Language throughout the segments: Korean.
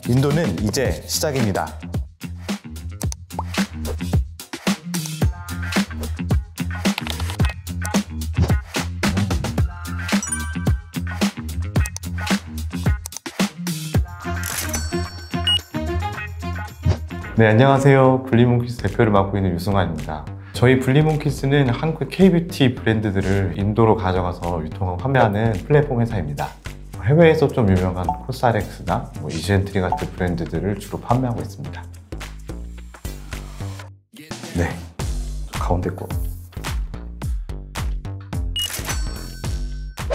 인도는 이제 시작입니다. 네, 안녕하세요. 블리몽키스 대표를 맡고 있는 유승환입니다. 저희 블리몽키스는 한국 K-뷰티 브랜드들을 인도로 가져가서 유통하고 판매하는 플랫폼 회사입니다. 해외에서 좀 유명한 코스알엑스나 이젠트리 같은 브랜드들을 주로 판매하고 있습니다. 네, 가운데 거.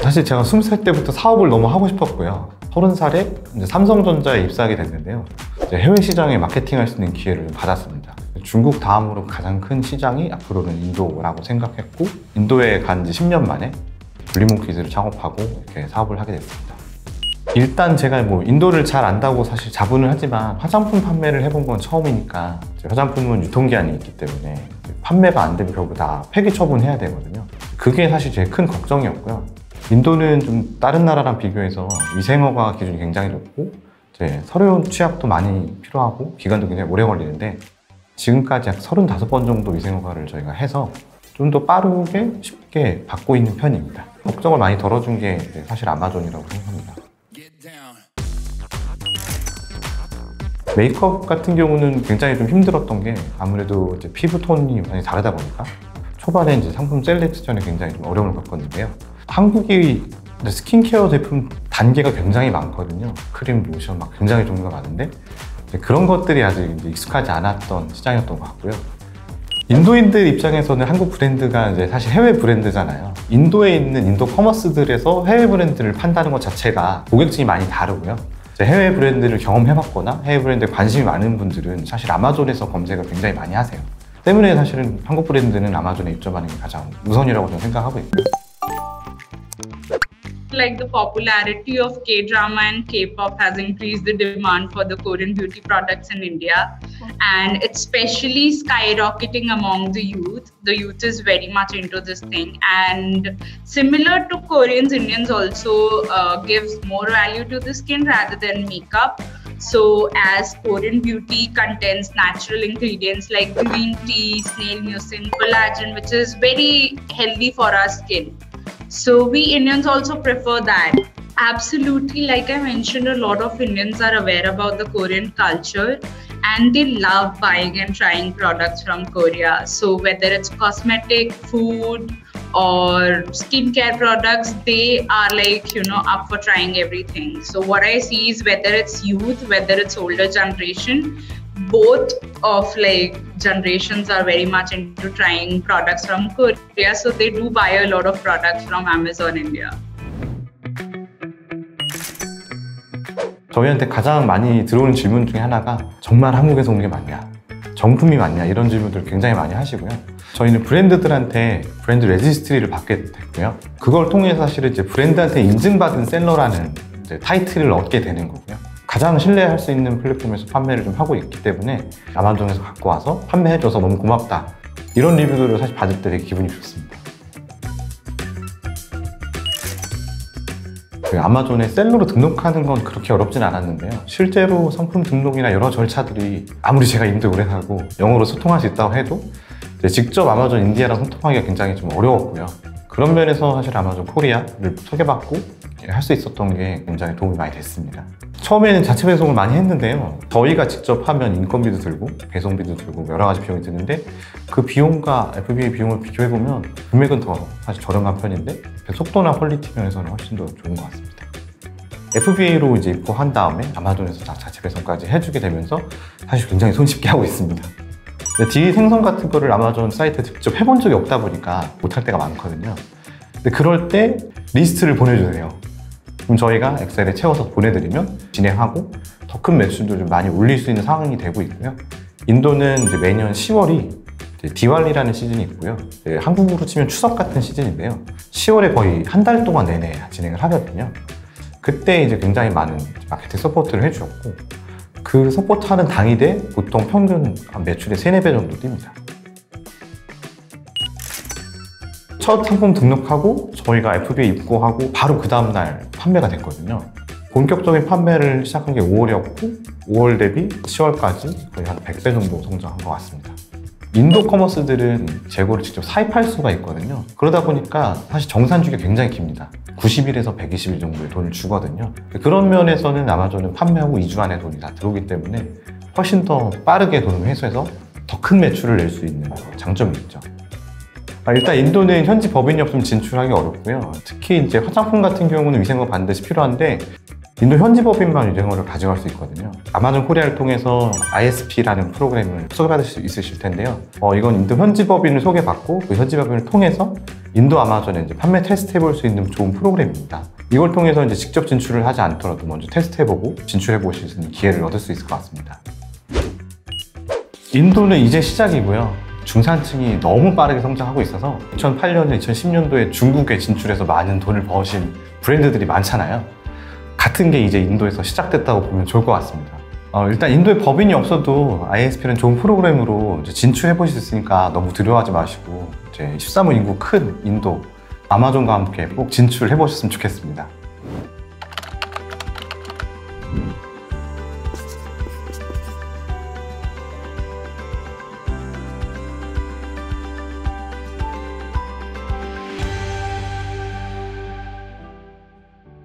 사실 제가 20살 때부터 사업을 너무 하고 싶었고요. 30살에 이제 삼성전자에 입사하게 됐는데요. 이제 해외 시장에 마케팅할 수 있는 기회를 받았습니다. 중국 다음으로 가장 큰 시장이 앞으로는 인도라고 생각했고, 인도에 간 지 10년 만에 블리몽키즈를 창업하고 이렇게 사업을 하게 됐습니다. 일단 제가 인도를 잘 안다고 사실 자부는 하지만 화장품 판매를 해본 건 처음이니까, 화장품은 유통기한이 있기 때문에 판매가 안 되면 결국 다 폐기 처분해야 되거든요. 그게 사실 제일 큰 걱정이었고요. 인도는 좀 다른 나라랑 비교해서 위생허가 기준이 굉장히 높고 서류 취합도 많이 필요하고 기간도 굉장히 오래 걸리는데, 지금까지 약 35번 정도 위생허가를 저희가 해서 좀 더 빠르게 쉽게 받고 있는 편입니다. 걱정을 많이 덜어준 게 사실 아마존이라고 생각합니다. 메이크업 같은 경우는 굉장히 좀 힘들었던 게, 아무래도 이제 피부톤이 많이 다르다 보니까 초반에 이제 상품 셀렉트 전에 굉장히 좀 어려움을 겪었는데요. 한국이 스킨케어 제품 단계가 굉장히 많거든요. 크림, 로션 막 굉장히 종류가 많은데, 그런 것들이 아직 이제 익숙하지 않았던 시장이었던 것 같고요. 인도인들 입장에서는 한국 브랜드가 이제 사실 해외 브랜드잖아요. 인도에 있는 인도 커머스들에서 해외 브랜드를 판다는 것 자체가 고객층이 많이 다르고요. 해외 브랜드를 경험해봤거나 해외 브랜드에 관심이 많은 분들은 사실 아마존에서 검색을 굉장히 많이 하세요. 때문에 사실은 한국 브랜드는 아마존에 입점하는 게 가장 우선이라고 저는 생각하고 있고요. Like the popularity of K-drama and K-pop has increased the demand for the Korean beauty products in India, and it's especially skyrocketing among the youth. The youth is very much into this thing, and similar to Koreans, Indians also gives more value to the skin rather than makeup. So as Korean beauty contains natural ingredients like green tea, snail mucin, collagen, which is very healthy for our skin. So we Indians also prefer that. Absolutely, like I mentioned, a lot of Indians are aware about the Korean culture and they love buying and trying products from Korea. So whether it's cosmetic, food or skincare products, they are up for trying everything. So what I see is whether it's youth, whether it's older generation, both of generations are very much into trying products from Korea, so they do buy a lot of products from Amazon India. 저희한테 가장 많이 들어오는 질문 중에 하나가, 정말 한국에서 온 게 맞냐? 정품이 맞냐? 이런 질문들 굉장히 많이 하시고요. 저희는 브랜드들한테 브랜드 레지스트리를 받게 됐고요. 그걸 통해서 사실은 이제 브랜드한테 인증받은 셀러라는 이제 타이틀을 얻게 되는 거고요. 가장 신뢰할 수 있는 플랫폼에서 판매를 좀 하고 있기 때문에 아마존에서 갖고 와서 판매해줘서 너무 고맙다, 이런 리뷰들을 사실 받을 때 되게 기분이 좋습니다. 아마존에 셀러로 등록하는 건 그렇게 어렵진 않았는데요. 실제로 상품 등록이나 여러 절차들이 아무리 제가 인도에 오래 살고 영어로 소통할 수 있다고 해도 직접 아마존 인디아랑 소통하기가 굉장히 좀 어려웠고요. 그런 면에서 사실 아마존 코리아를 소개받고 할 수 있었던 게 굉장히 도움이 많이 됐습니다. 처음에는 자체 배송을 많이 했는데요. 저희가 직접 하면 인건비도 들고 배송비도 들고 여러 가지 비용이 드는데, 그 비용과 FBA 비용을 비교해보면 금액은 더 사실 저렴한 편인데 속도나 퀄리티 면에서는 훨씬 더 좋은 것 같습니다. FBA로 이제 입고한 다음에 아마존에서 자체 배송까지 해주게 되면서 사실 굉장히 손쉽게 하고 있습니다. 딜 생성 같은 거를 아마존 사이트에 직접 해본 적이 없다 보니까 못할 때가 많거든요. 근데 그럴 때 리스트를 보내주세요. 그럼 저희가 엑셀에 채워서 보내드리면 진행하고 더 큰 매출도 좀 많이 올릴 수 있는 상황이 되고 있고요. 인도는 이제 매년 10월이 디왈리라는 시즌이 있고요. 한국으로 치면 추석 같은 시즌인데요. 10월에 거의 한 달 동안 내내 진행을 하거든요. 그때 이제 굉장히 많은 마케팅 서포트를 해주었고, 그 서포트하는 당일에 보통 평균 매출의 3-4배 정도 뜁니다. 첫 상품 등록하고 저희가 FBA 입고하고 바로 그 다음날 판매가 됐거든요. 본격적인 판매를 시작한 게 5월이었고 5월 대비 10월까지 거의 한 100배 정도 성장한 것 같습니다. 인도 커머스들은 재고를 직접 사입할 수가 있거든요. 그러다 보니까 사실 정산주기가 굉장히 깁니다. 90일에서 120일 정도의 돈을 주거든요. 그런 면에서는 아마존은 판매하고 2주 안에 돈이 다 들어오기 때문에 훨씬 더 빠르게 돈을 회수해서 더 큰 매출을 낼 수 있는 장점이 있죠. 일단 인도는 현지 법인이 없으면 진출하기 어렵고요. 특히 이제 화장품 같은 경우는 위생과 반드시 필요한데 인도 현지 법인만 위생어를 가져갈 수 있거든요. 아마존 코리아를 통해서 ISP라는 프로그램을 소개받을 수 있으실 텐데요. 이건 인도 현지 법인을 소개받고 그 현지 법인을 통해서 인도 아마존에 이제 판매 테스트 해볼 수 있는 좋은 프로그램입니다. 이걸 통해서 이제 직접 진출을 하지 않더라도 먼저 테스트해보고 진출해보실 수 있는 기회를 얻을 수 있을 것 같습니다. 인도는 이제 시작이고요. 중산층이 너무 빠르게 성장하고 있어서 2008년에 2010년도에 중국에 진출해서 많은 돈을 버신 브랜드들이 많잖아요. 같은 게 이제 인도에서 시작됐다고 보면 좋을 것 같습니다. 일단 인도에 법인이 없어도 ISP는 좋은 프로그램으로 이제 진출해 보실 수 있으니까 너무 두려워하지 마시고 이제 13억 인구 큰 인도 아마존과 함께 꼭 진출해 보셨으면 좋겠습니다.